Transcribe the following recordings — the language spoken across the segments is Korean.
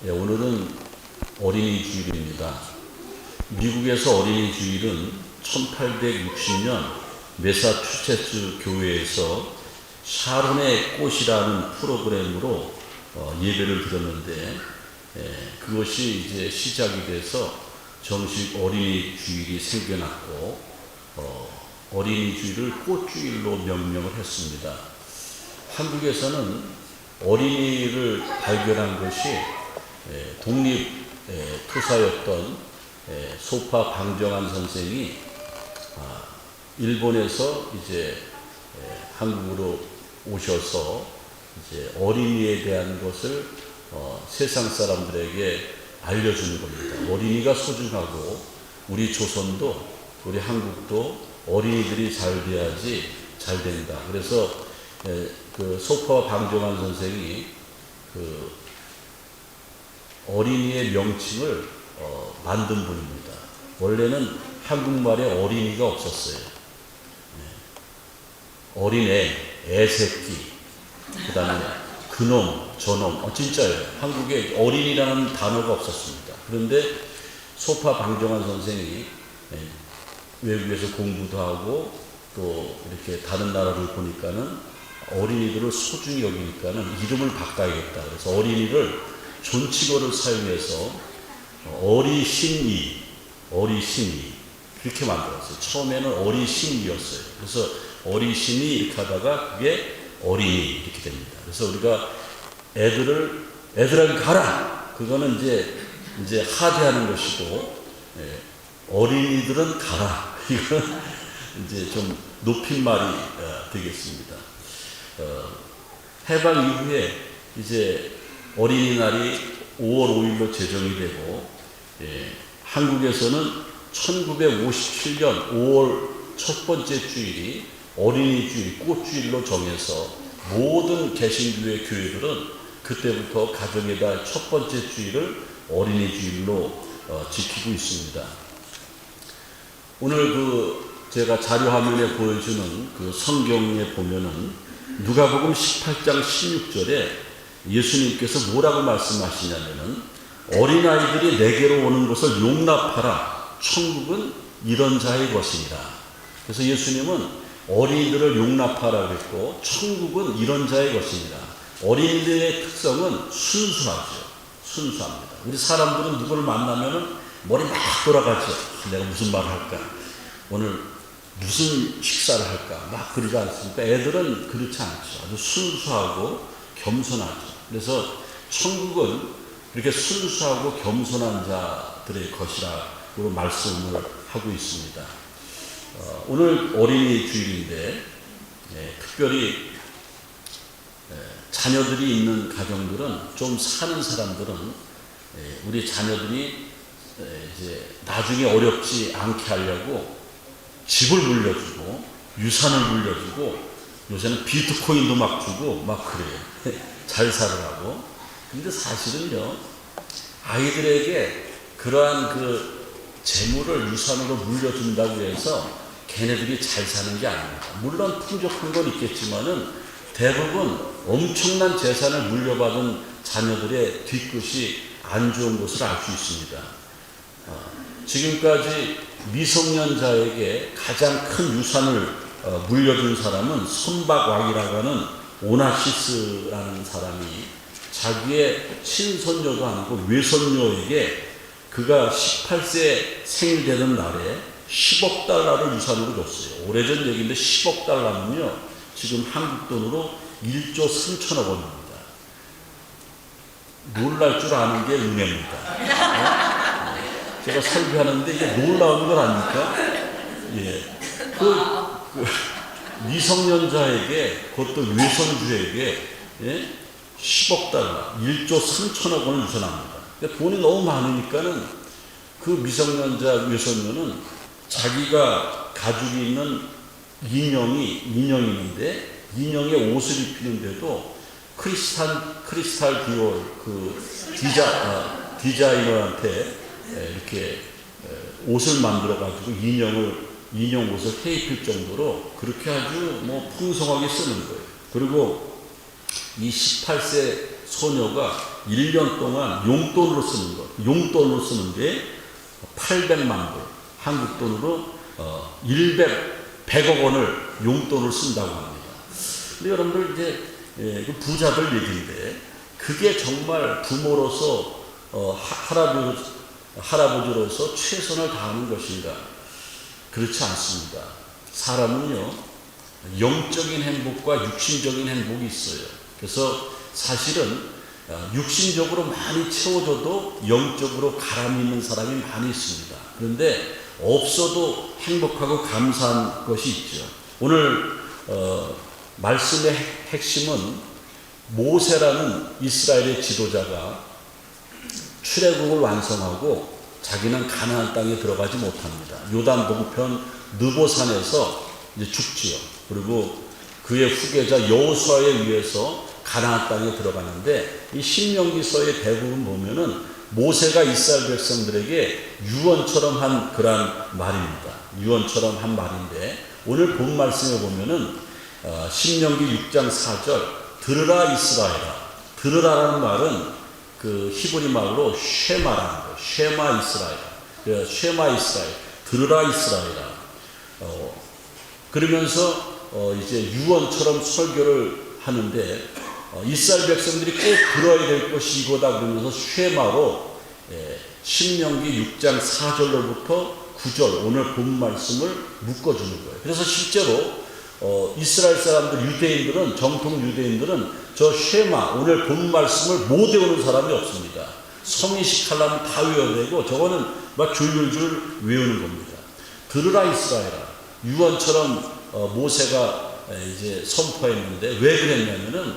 오늘은 어린이 주일입니다. 미국에서 어린이 주일은 1860년 매사추세츠 교회에서 샤론의 꽃이라는 프로그램으로 예배를 드렸는데, 그것이 이제 시작이 돼서 정식 어린이 주일이 생겨났고, 어린이 주일을 꽃주일로 명명을 했습니다. 한국에서는 어린이를 발견한 것이 독립 투사였던 소파 방정환 선생이 일본에서 이제 한국으로 오셔서 이제 어린이에 대한 것을 세상 사람들에게 알려주는 겁니다. 어린이가 소중하고 우리 조선도 우리 한국도 어린이들이 잘 돼야지 잘 된다. 그래서 그 소파 방정환 선생이 그 어린이의 명칭을 만든 분입니다. 원래는 한국말에 어린이가 없었어요. 어린애, 애새끼, 그 다음에 그놈, 저놈, 진짜예요. 한국에 어린이라는 단어가 없었습니다. 그런데 소파 방정환 선생이 외국에서 공부도 하고 또 이렇게 다른 나라를 보니까는 어린이들을 소중히 여기니까는 이름을 바꿔야겠다. 그래서 어린이를 존칭어를 사용해서 어리신이 그렇게 만들었어요. 처음에는 어리신이었어요. 그래서 어리신이 이렇게 하다가 그게 어린이 이렇게 됩니다. 그래서 우리가 애들에게 가라. 그거는 이제 하대하는 것이고, 어린이들은 가라. 이건 이제 좀 높임말이 되겠습니다. 해방 이후에 이제 어린이날이 5월 5일로 제정이 되고, 한국에서는 1957년 5월 첫 번째 주일이 어린이 주일, 꽃주일로 정해서 모든 개신교회 교회들은 그때부터 가정의 달 첫 번째 주일을 어린이 주일로 지키고 있습니다. 오늘 제가 자료 화면에 보여주는 그 성경에 보면은 누가복음 18장 16절에 예수님께서 뭐라고 말씀하시냐면은 어린아이들이 내게로 오는 것을 용납하라. 천국은 이런 자의 것이니라. 그래서 예수님은 어린이들을 용납하라고 했고 천국은 이런 자의 것이니라. 어린이들의 특성은 순수합니다. 우리 사람들은 누구를 만나면은 머리 막 돌아가죠. 내가 무슨 말을 할까? 오늘 무슨 식사를 할까? 막 그러지 않습니까? 애들은 그렇지 않죠. 아주 순수하고 겸손하죠. 그래서 천국은 이렇게 순수하고 겸손한 자들의 것이라고 말씀을 하고 있습니다. 오늘 어린이 주일인데 특별히 자녀들이 있는 가정들은 좀 사는 사람들은 우리 자녀들이 이제 나중에 어렵지 않게 하려고 집을 물려주고 유산을 물려주고 요새는 비트코인도 막 주고 막 그래요. 잘 살으라고. 근데 사실은요, 아이들에게 그러한 그 재물을 유산으로 물려준다고 해서 걔네들이 잘 사는 게 아닙니다. 물론 풍족한 건 있겠지만은 대부분 엄청난 재산을 물려받은 자녀들의 뒤끝이 안 좋은 것을 알 수 있습니다. 지금까지 미성년자에게 가장 큰 유산을 물려준 사람은 선박왕이라고 하는 오나시스라는 사람이 자기의 친손녀도 아니고 외손녀에게 그가 18세 생일 되는 날에 10억 달러를 유산으로 줬어요. 오래전 얘기인데 10억 달러면요 지금 한국 돈으로 1조 3천억 원입니다. 놀랄 줄 아는 게 은혜입니다. 제가 설교하는데 이게 놀라운 걸 아닙니까? 미성년자에게, 그것도 외손주에게 10억 달러, 1조 3천억 원을 유산합니다. 돈이 너무 많으니까는 그 미성년자 외손녀는 자기가 가지고 있는 인형이 있는데 인형의 옷을 입히는데도 크리스탈 디올 디자이너한테 이렇게 옷을 만들어 가지고 인형 옷을 해 입힐 정도로 그렇게 아주 풍성하게 쓰는 거예요. 그리고 이 18세 소녀가 1년 동안 용돈으로 쓰는 것, 용돈으로 쓰는데 800만 불, 한국 돈으로 100억 원을 용돈을 쓴다고 합니다. 근데 여러분들 이제 부자들 얘기인데 그게 정말 부모로서 할아버지로서 최선을 다하는 것인가? 그렇지 않습니다. 사람은요, 영적인 행복과 육신적인 행복이 있어요. 그래서 사실은 육신적으로 많이 채워줘도 영적으로 가라앉는 사람이 많이 있습니다. 그런데 없어도 행복하고 감사한 것이 있죠. 오늘 말씀의 핵심은 모세라는 이스라엘의 지도자가 출애굽을 완성하고 자기는 가나안 땅에 들어가지 못합니다. 요단 동편 느보산에서 이제 죽지요. 그리고 그의 후계자 여호수아에 의해서 가나안 땅에 들어가는데 이 신명기서의 대부분 보면은 모세가 이스라엘 백성들에게 유언처럼 한 그런 말입니다. 유언처럼 한 말인데 오늘 본 말씀에 보면은 신명기 6장 4절 들으라 이스라엘아. 들으라라는 말은 그 히브리 말로 쉐마라는 거예요. 쉐마 이스라엘. 쉐마 이스라엘. 들으라 이스라엘아. 그러면서 이제 유언처럼 설교를 하는데 이스라엘 백성들이 꼭 들어야 될 것이 이거다 그러면서 쉐마로 신명기 6장 4절로부터 9절 오늘 본 말씀을 묶어주는 거예요. 그래서 실제로 이스라엘 사람들 유대인들은 정통 유대인들은 저 쉐마 오늘 본 말씀을 못 외우는 사람이 없습니다. 성의식 하려면 다 외워야 되고 저거는 막 줄줄줄 외우는 겁니다. 들으라 이스라엘아. 유언처럼 모세가 이제 선포했는데 왜 그랬냐면은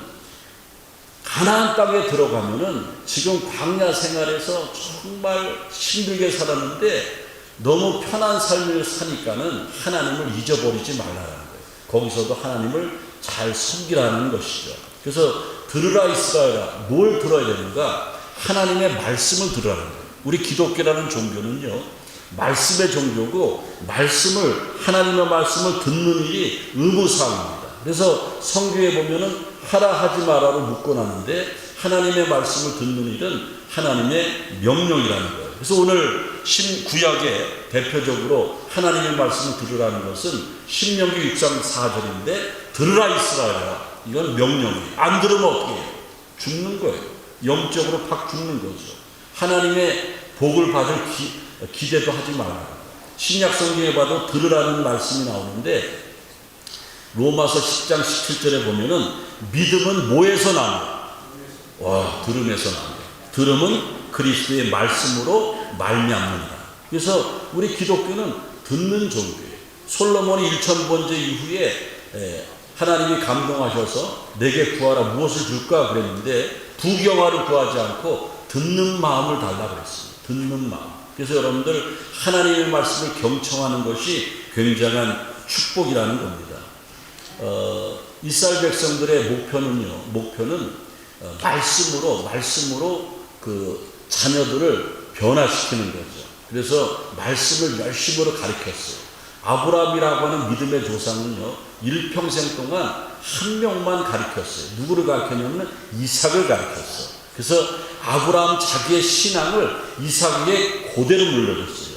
가나안 땅에 들어가면은 지금 광야 생활에서 정말 힘들게 살았는데 너무 편한 삶을 사니까는 하나님을 잊어버리지 말라는 거예요. 거기서도 하나님을 잘 섬기라는 것이죠. 그래서 들으라 이스라엘아. 뭘 들어야 되는가? 하나님의 말씀을 들으라는 거예요. 우리 기독교라는 종교는요, 말씀의 종교고 하나님의 말씀을 듣는 일이 의무사항입니다. 그래서 성경에 보면은 하라 하지 마라로 묶어놨는데 하나님의 말씀을 듣는 일은 하나님의 명령이라는 거예요. 그래서 오늘 구약에 대표적으로 하나님의 말씀을 들으라는 것은 신명기 6장 4절인데 들으라 이스라엘아. 이건 명령이에요. 안 들으면 어떻게 해요? 죽는 거예요. 영적으로 팍 죽는 거죠. 하나님의 복을 받을 기대도 하지 말라. 신약 성경에 봐도 들으라는 말씀이 나오는데 로마서 10장 17절에 보면은 믿음은 뭐에서 나는가? 들음에서 나는가? 들음은 그리스도의 말씀으로 말미암는다. 그래서 우리 기독교는 듣는 종교예요. 솔로몬이 1000번째 이후에 하나님이 감동하셔서 내게 구하라 무엇을 줄까 그랬는데 부경화를 구하지 않고 듣는 마음을 달라고 그랬어요. 듣는 마음. 그래서 여러분들 하나님의 말씀을 경청하는 것이 굉장한 축복이라는 겁니다. 이스라엘 백성들의 목표는 말씀으로 그 자녀들을 변화시키는 거죠. 그래서 말씀을 열심으로 가르쳤어요. 아브라함이라고 하는 믿음의 조상은요, 일평생 동안 한 명만 가르쳤어요. 누구를 가르쳤냐면 이삭을 가르쳤어요. 그래서 아브라함 자기의 신앙을 이삭에게 그대로 물려줬어요.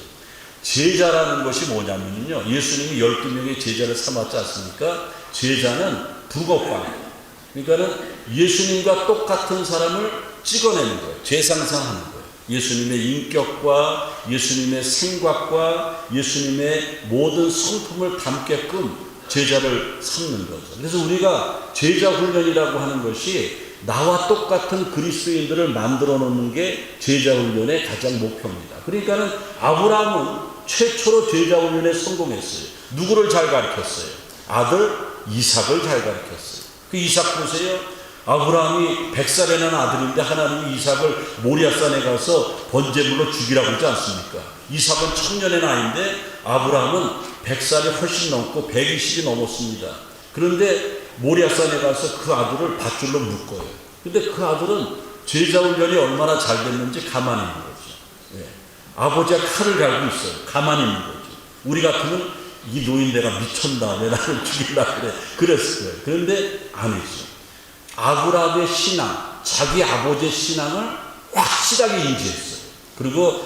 제자라는 것이 뭐냐면요, 예수님이 12명의 제자를 삼았지 않습니까? 제자는 북어방이에요. 그러니까는 예수님과 똑같은 사람을 찍어내는 거예요. 재상상하는 거예요. 예수님의 인격과 예수님의 생각과 예수님의 모든 성품을 담게끔 제자를 삼는 거죠. 그래서 우리가 제자 훈련이라고 하는 것이 나와 똑같은 그리스도인들을 만들어 놓는 게 제자 훈련의 가장 목표입니다. 그러니까는 아브라함은 최초로 제자 훈련에 성공했어요. 누구를 잘 가르쳤어요? 아들 이삭을 잘 가르쳤어요. 그 이삭 보세요. 아브라함이 100살에 난 아들인데 하나님이 이삭을 모리아산에 가서 번제물로 죽이라고 하지 않습니까? 이삭은 청년의 나이인데 아브라함은 100살이 훨씬 넘고 120이 넘었습니다. 그런데 모리아산에 가서 그 아들을 밧줄로 묶어요. 근데 그 아들은 제자 훈련이 얼마나 잘 됐는지 가만히 있는 거죠. 아버지가 칼을 갈고 있어요. 가만히 있는 거죠. 우리 같으면 이 노인네가 미쳤나, 왜 나를 죽이려고 그래. 그랬을 거예요. 그런데 아니죠. 아브라함의 신앙, 자기 아버지의 신앙을 확실하게 인지했어요. 그리고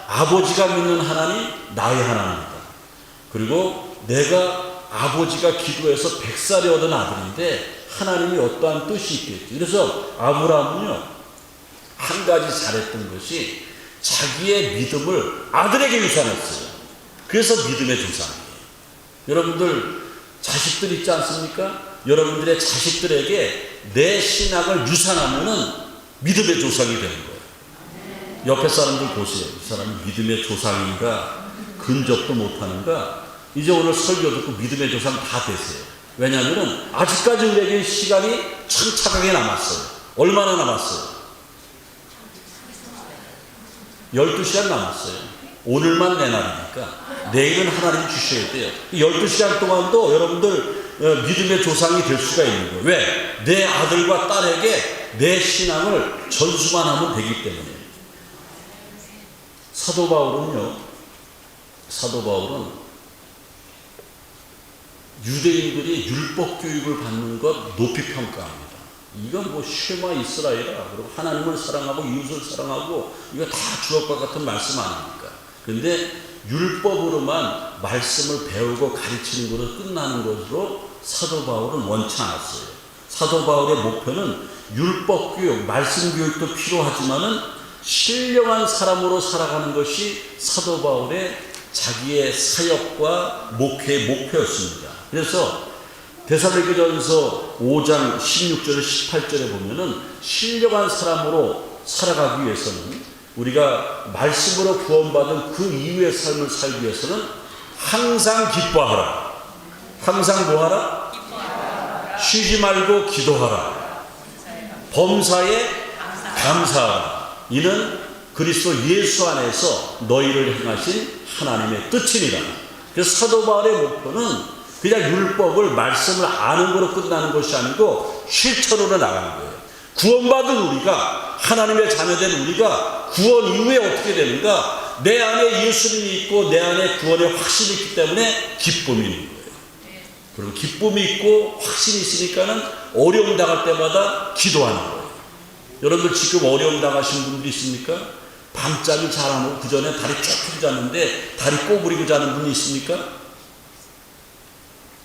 아버지가 믿는 하나님 나의 하나님이다. 그리고 내가 아버지가 기도해서 100살이 얻은 아들인데 하나님이 어떠한 뜻이 있겠지. 그래서 아브라함은요, 한 가지 잘했던 것이 자기의 믿음을 아들에게 유산했어요. 그래서 믿음의 조상이에요. 여러분들 자식들 있지 않습니까? 여러분들의 자식들에게 내 신앙을 유산하면은 믿음의 조상이 되는 거예요. 옆에 사람들 보세요. 이 사람이 믿음의 조상인가, 근접도 못하는가. 이제 오늘 설교 듣고 믿음의 조상 다 되세요. 왜냐하면 아직까지 우리에게 시간이 천차하게 남았어요. 얼마나 남았어요? 12시간 남았어요. 오늘만 내 날이니까 내일은 하나님 주셔야 돼요. 12시간 동안도 여러분들 믿음의 조상이 될 수가 있는 거예요. 왜? 내 아들과 딸에게 내 신앙을 전수만 하면 되기 때문에. 사도 바울은 유대인들이 율법 교육을 받는 것 높이 평가합니다. 이건 뭐 쉐마 이스라엘이라, 그리고 하나님을 사랑하고 이웃을 사랑하고, 이거 다 주옥과 같은 말씀 아닙니까? 그런데 율법으로만 말씀을 배우고 가르치는 것으로 끝나는 것으로 사도 바울은 원치 않았어요. 사도 바울의 목표는 율법 교육, 말씀 교육도 필요하지만은 신령한 사람으로 살아가는 것이 사도 바울의 자기의 사역과 목회의 목표였습니다. 그래서 데살로니가전서 5장 16절 18절에 보면은 신령한 사람으로 살아가기 위해서는, 우리가 말씀으로 구원받은 그 이후의 삶을 살기 위해서는 항상 기뻐하라. 항상 뭐하라? 기뻐하라. 쉬지 말고 기도하라. 범사에 감사하라. 이는 그리스도 예수 안에서 너희를 행하신 하나님의 뜻이니라. 그래서 사도 바울의 목표는 그냥 율법을, 말씀을 아는 거로 끝나는 것이 아니고 실천으로 나가는 거예요. 구원받은 우리가, 하나님의 자녀된 우리가 구원 이후에 어떻게 되는가? 내 안에 예수님이 있고 내 안에 구원의 확신이 있기 때문에 기쁨이 있는 거예요. 그리고 기쁨이 있고 확신이 있으니까는 어려움 당할 때마다 기도하는 거예요. 여러분들 지금 어려움 당하신 분들이 있습니까? 밤잠이 잘 안 오고 그 전에 다리 쭉 잤는데 다리 꼬부리고 자는 분이 있습니까?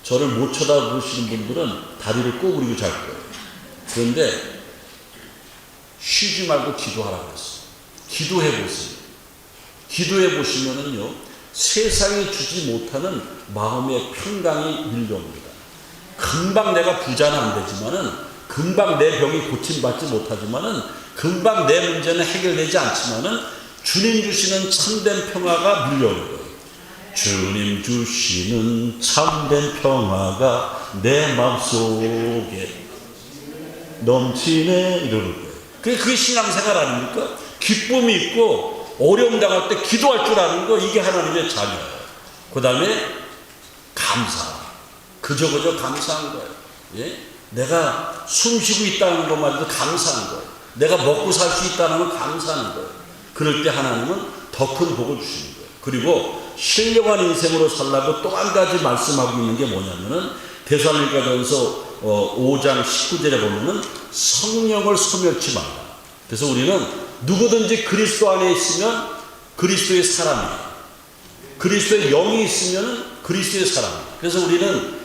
저를 못 쳐다보시는 분들은 다리를 꼬부리고 잘 거예요. 그런데 쉬지 말고 기도하라고 했어요. 기도해 보세요. 기도해 보시면은요, 세상이 주지 못하는 마음의 평강이 밀려옵니다. 금방 내가 부자는 안 되지만은, 금방 내 병이 고침받지 못하지만은, 금방 내 문제는 해결되지 않지만은 주님 주시는 참된 평화가 밀려오는 거예요. 주님 주시는 참된 평화가 내 마음속에 넘치네, 이러는 거예요. 그게 신앙생활 아닙니까? 기쁨이 있고 어려움 당할 때 기도할 줄 아는 거, 이게 하나님의 자녀예요. 그 다음에 감사. 그저 감사한 거예요. 예? 내가 숨 쉬고 있다는 것만 해도 감사한 거예요. 내가 먹고 살 수 있다는 건 감사하는 거예요. 그럴 때 하나님은 더 큰 복을 주시는 거예요. 그리고 신령한 인생으로 살라고 또 한 가지 말씀하고 있는 게 뭐냐면은 데살로니가전서 5장 19절에 보면은 성령을 소멸치 말라. 그래서 우리는 누구든지 그리스도 안에 있으면 그리스도의 사람이에요. 그리스도의 영이 있으면 그리스도의 사람이에요. 그래서 우리는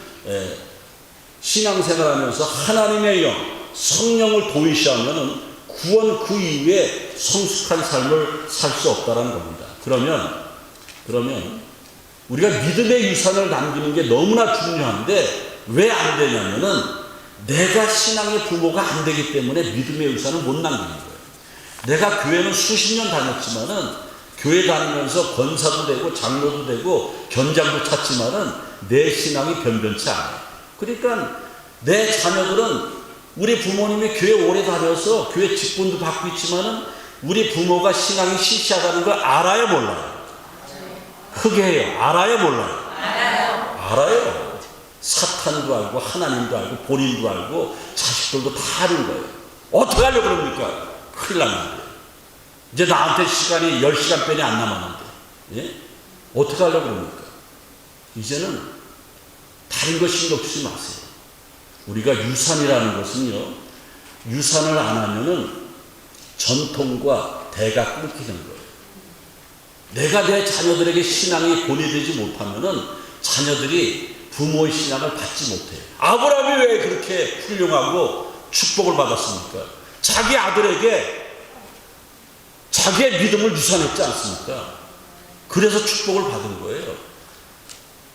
신앙생활하면서 하나님의 영, 성령을 도외시하면은 구원 그 이후에 성숙한 삶을 살 수 없다는 겁니다. 그러면 우리가 믿음의 유산을 남기는 게 너무나 중요한데 왜 안 되냐면은 내가 신앙의 부모가 안 되기 때문에 믿음의 유산을 못 남기는 거예요. 내가 교회는 수십 년 다녔지만은, 교회 다니면서 권사도 되고 장로도 되고 견장도 찼지만은 내 신앙이 변변치 않아요. 그러니까 내 자녀들은 우리 부모님이 교회 오래 다녀서 교회 직분도 받고 있지만은 우리 부모가 신앙이 시시하다는 걸 알아요, 몰라요? 흑해요. 알아요, 몰라요? 알아요. 사탄도 알고 하나님도 알고 본인도 알고 자식들도 다 아는 거예요. 어떻게 하려고 그럽니까? 큰일 났는데. 이제 나한테 시간이 10시간 빼니 안 남았는데. 예? 어떻게 하려고 그럽니까? 이제는 다른 거 신경 쓰지 마세요. 우리가 유산이라는 것은요, 유산을 안 하면은 전통과 대가 끊기는 거예요. 내가 내 자녀들에게 신앙이 본이되지 못하면은 자녀들이 부모의 신앙을 받지 못해요. 아브라함이 왜 그렇게 훌륭하고 축복을 받았습니까? 자기 아들에게 자기의 믿음을 유산했지 않습니까? 그래서 축복을 받은 거예요.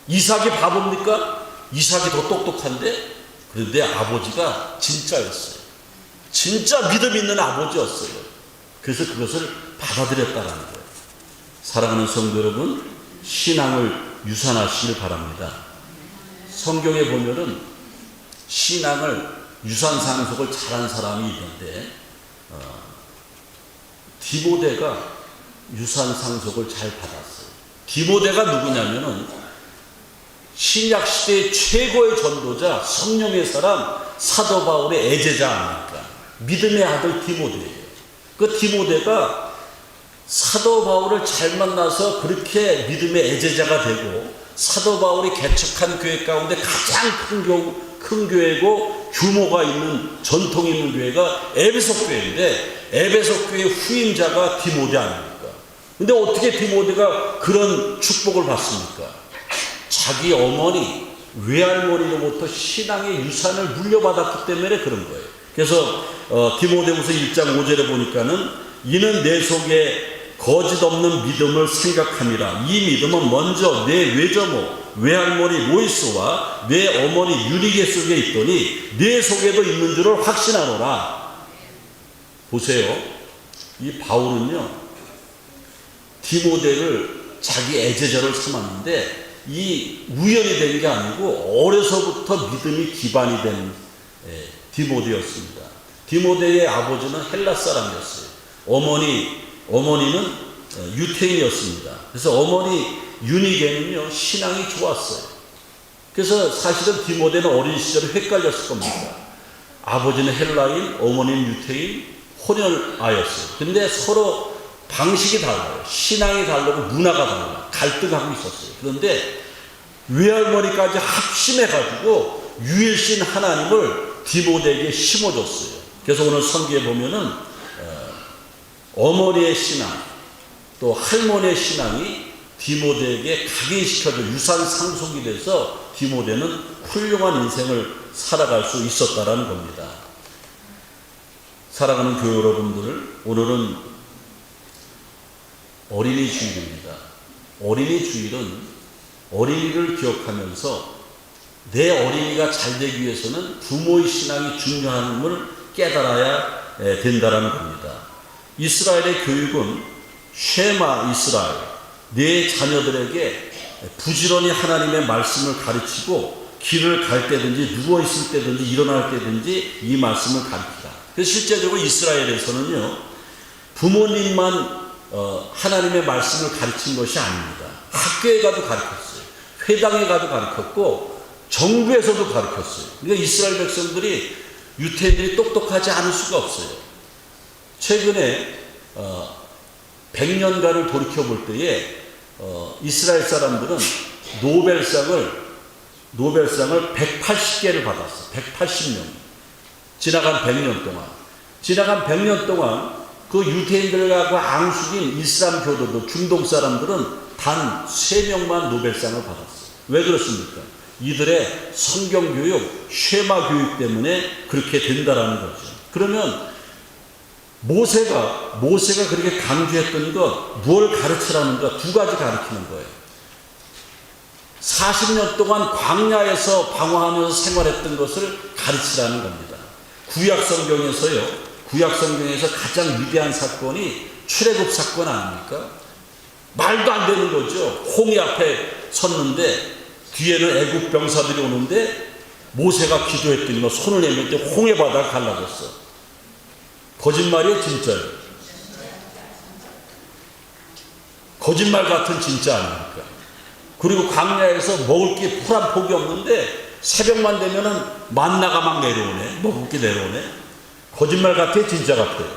이삭이 바보입니까? 이삭이 더 똑똑한데, 그런데 아버지가 진짜였어요. 진짜 믿음 있는 아버지였어요. 그래서 그것을 받아들였다는 거예요. 사랑하는 성도 여러분, 신앙을 유산하시길 바랍니다. 성경에 보면은 신앙을 유산 상속을 잘한 사람이 있는데, 디모데가 유산 상속을 잘 받았어요. 디모데가 누구냐면은 신약 시대의 최고의 전도자, 성령의 사람, 사도 바울의 애제자 아닙니까? 믿음의 아들 디모데예요. 그 디모데가 사도 바울을 잘 만나서 그렇게 믿음의 애제자가 되고, 사도 바울이 개척한 교회 가운데 가장 큰 교회고 규모가 있는, 전통 있는 교회가 에베소 교회인데, 에베소 교회 후임자가 디모데 아닙니까? 근데 어떻게 디모데가 그런 축복을 받습니까? 자기 어머니, 외할머니로부터 신앙의 유산을 물려받았기 때문에 그런 거예요. 그래서 디모데후서 1장 5절에 보니까는 이는 내 속에 거짓 없는 믿음을 생각함이라. 이 믿음은 먼저 내 외조모, 외할머니 로이스와 내 어머니 유리게 속에 있더니 내 속에도 있는 줄을 확신하노라. 보세요. 이 바울은요, 디모데를 자기 애제자로 삼았는데 이 우연이 된 게 아니고 어려서부터 믿음이 기반이 된 디모데였습니다. 디모데의 아버지는 헬라 사람이었어요. 어머니는 유태인이었습니다. 그래서 어머니 유니게는요, 신앙이 좋았어요. 그래서 사실은 디모데는 어린 시절에 헷갈렸을 겁니다. 아버지는 헬라인, 어머니는 유태인, 혼혈아였어요. 근데 서로 방식이 달라요. 신앙이 다르고 문화가 달라요. 갈등하고 있었어요. 그런데 외할머니까지 합심해가지고 유일신 하나님을 디모데에게 심어줬어요. 그래서 오늘 성경에 보면은 어머니의 신앙, 또 할머니의 신앙이 디모데에게 각인시켜져 유산 상속이 돼서 디모데는 훌륭한 인생을 살아갈 수 있었다라는 겁니다. 사랑하는 교회 여러분들, 오늘은 어린이 주일입니다. 어린이 주일은 어린이를 기억하면서 내 어린이가 잘 되기 위해서는 부모의 신앙이 중요함을 깨달아야 된다는 겁니다. 이스라엘의 교육은 쉐마 이스라엘, 내 자녀들에게 부지런히 하나님의 말씀을 가르치고 길을 갈 때든지 누워있을 때든지 일어날 때든지 이 말씀을 가르치라. 그래서 실제적으로 이스라엘에서는요, 부모님만 하나님의 말씀을 가르친 것이 아닙니다. 학교에 가도 가르쳤어요. 회당에 가도 가르쳤고 정부에서도 가르쳤어요. 그러니까 이스라엘 백성들이, 유태인들이 똑똑하지 않을 수가 없어요. 최근에 100년간을 돌이켜볼 때에 이스라엘 사람들은 노벨상을 180개를 받았어요. 180명. 지나간 100년 동안 그 유태인들하고 앙숙인 이슬람 교도들, 중동 사람들은 단 3명만 노벨상을 받았어요. 왜 그렇습니까? 이들의 성경 교육, 쉐마 교육 때문에 그렇게 된다라는 거죠. 그러면 모세가 그렇게 강조했던 것, 뭘 가르치라는가? 2가지 가르치는 거예요. 40년 동안 광야에서 방황하면서 생활했던 것을 가르치라는 겁니다. 구약 성경에서 가장 위대한 사건이 출애굽 사건 아닙니까? 말도 안 되는 거죠. 홍해 앞에 섰는데 뒤에는 애굽 병사들이 오는데 모세가 기도했더니 손을 내밀 때 홍해 바다가 갈라졌어. 거짓말이에요, 진짜예요? 거짓말 같은 진짜 아닙니까? 그리고 광야에서 먹을 게 풀 한 폭이 없는데 새벽만 되면은 만나가 막 내려오네. 먹을 게 내려오네. 거짓말 같아요, 진짜 같아요?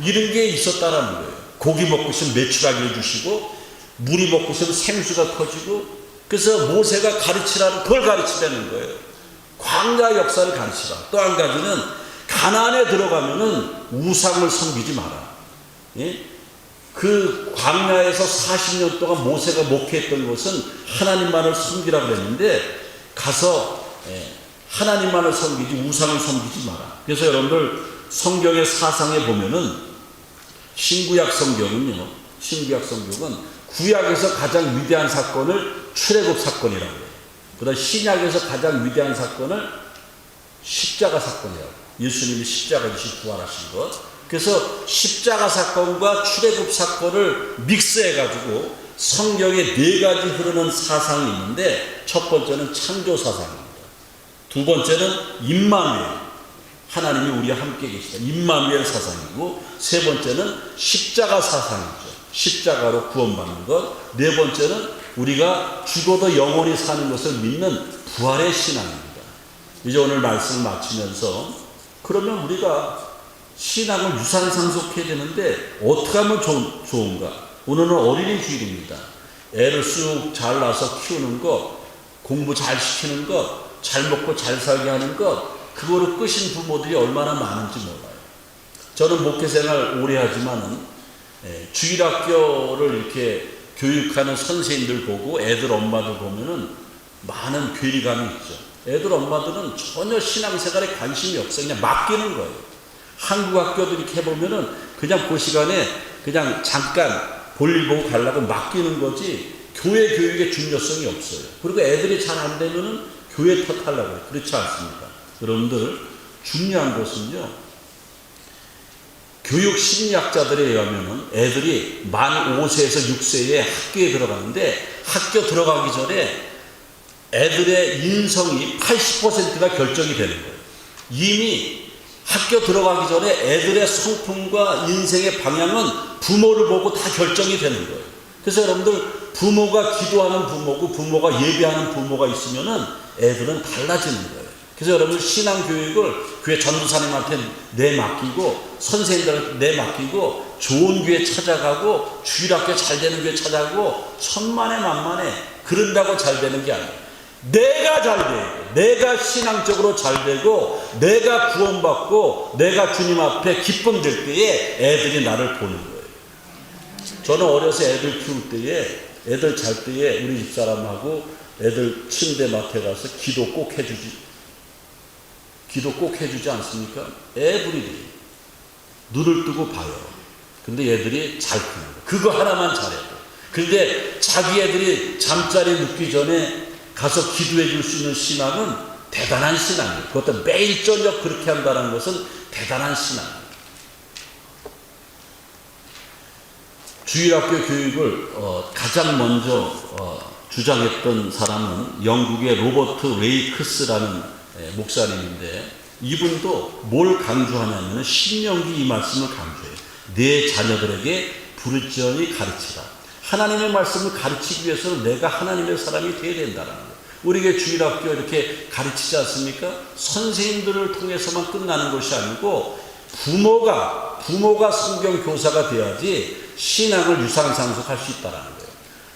이런 게 있었다라는 거예요. 고기 먹고 싶으면 메추라기를 주시고, 물이 먹고 싶으면 생수가 터지고, 그래서 모세가 가르치라는, 그걸 가르치라는 거예요. 광야 역사를 가르치라. 또 한 가지는 가나안에 들어가면은 우상을 섬기지 마라. 예? 그 광야에서 40년 동안 모세가 목회했던 것은 하나님만을 섬기라고 그랬는데 가서 하나님만을 섬기지 우상을 섬기지 마라. 그래서 여러분들 성경의 사상에 보면은 신구약 성경은 구약에서 가장 위대한 사건을 출애굽 사건이라고 해요. 그다음 신약에서 가장 위대한 사건을 십자가 사건이라고 해요. 예수님이 십자가 지시 부활하신 것. 그래서 십자가 사건과 출애굽 사건을 믹스해가지고 성경에 4가지 흐르는 사상이 있는데, 첫 번째는 창조 사상입니다. 두 번째는 임마누엘, 하나님이 우리와 함께 계시다, 임마누엘 사상이고, 세 번째는 십자가 사상이죠. 십자가로 구원받는 것. 네 번째는 우리가 죽어도 영원히 사는 것을 믿는 부활의 신앙입니다. 이제 오늘 말씀을 마치면서, 그러면 우리가 신앙을 유산상속해야 되는데 어떻게 하면 좋은가? 오늘은 어린이 주일입니다. 애를 쑥 잘 낳아서 키우는 것, 공부 잘 시키는 것, 잘 먹고 잘 살게 하는 것, 그거로 끄신 부모들이 얼마나 많은지 몰라요. 저는 목회생활 오래 하지만은 주일학교를 이렇게 교육하는 선생님들 보고 애들 엄마들 보면은 많은 괴리감이 있죠. 애들 엄마들은 전혀 신앙생활에 관심이 없어요. 그냥 맡기는 거예요. 한국 학교들 이렇게 해보면은 그냥 그 시간에 그냥 잠깐 볼일 보고 가려고 맡기는 거지 교회 교육의 중요성이 없어요. 그리고 애들이 잘 안 되면은 교회 탓하려고 해요. 그렇지 않습니까? 여러분들, 중요한 것은요, 교육 심리학자들에 의하면은 애들이 만 5세에서 6세에 학교에 들어가는데, 학교 들어가기 전에 애들의 인성이 80%가 결정이 되는 거예요. 이미 학교 들어가기 전에 애들의 성품과 인생의 방향은 부모를 보고 다 결정이 되는 거예요. 그래서 여러분들, 부모가 기도하는 부모고 부모가 예배하는 부모가 있으면은 애들은 달라지는 거예요. 그래서 여러분들, 신앙교육을 교회 전도사님한테 내맡기고 선생님들한테 내맡기고 좋은 교회 찾아가고 주일학교 잘 되는 교회 찾아가고 천만에 만만에 그런다고 잘 되는 게 아니에요. 내가 잘 되고, 내가 신앙적으로 잘 되고, 내가 구원받고, 내가 주님 앞에 기쁨 될 때에 애들이 나를 보는 거예요. 저는 어려서 애들 키울 때에, 애들 잘 때에 우리 집사람하고 애들 침대 맡에 가서 기도 꼭 해주지 않습니까? 애부리들이 눈을 뜨고 봐요. 근데 애들이 잘 크는 거예요. 그거 하나만 잘해도. 근데 자기 애들이 잠자리 눕기 전에 가서 기도해 줄 수 있는 신앙은 대단한 신앙이에요. 그것도 매일 저녁 그렇게 한다는 것은 대단한 신앙이에요. 주일학교 교육을 가장 먼저 주장했던 사람은 영국의 로버트 레이크스라는 목사님인데, 이분도 뭘 강조하냐면 신명기 이 말씀을 강조해요. 내 자녀들에게 부르짖으니 가르치라. 하나님의 말씀을 가르치기 위해서는 내가 하나님의 사람이 되어야 된다는 거예요. 우리에게 주일학교 이렇게 가르치지 않습니까? 선생님들을 통해서만 끝나는 것이 아니고 부모가 성경 교사가 돼야지 신앙을 유산상속할 수 있다는 거예요.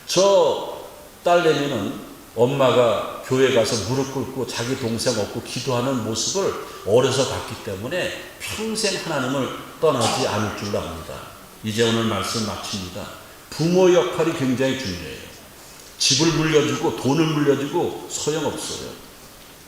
저 딸내미는 엄마가 교회 가서 무릎 꿇고 자기 동생 업고 기도하는 모습을 어려서 봤기 때문에 평생 하나님을 떠나지 않을 줄 압니다. 이제 오늘 말씀 마칩니다. 부모 역할이 굉장히 중요해요. 집을 물려주고 돈을 물려주고 소용없어요.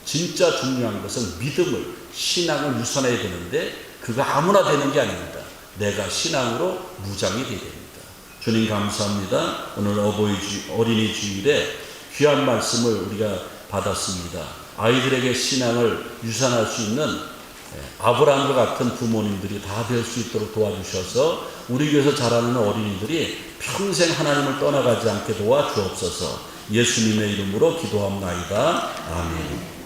진짜 중요한 것은 믿음을, 신앙을 유산해야 되는데 그거 아무나 되는 게 아닙니다. 내가 신앙으로 무장이 되어야 됩니다. 주님 감사합니다. 오늘 어린이 주일에 귀한 말씀을 우리가 받았습니다. 아이들에게 신앙을 유산할 수 있는 아브라함과 같은 부모님들이 다 될 수 있도록 도와주셔서 우리 교회에서 자라는 어린이들이 평생 하나님을 떠나가지 않게 도와주옵소서. 예수님의 이름으로 기도합나이다. 아멘.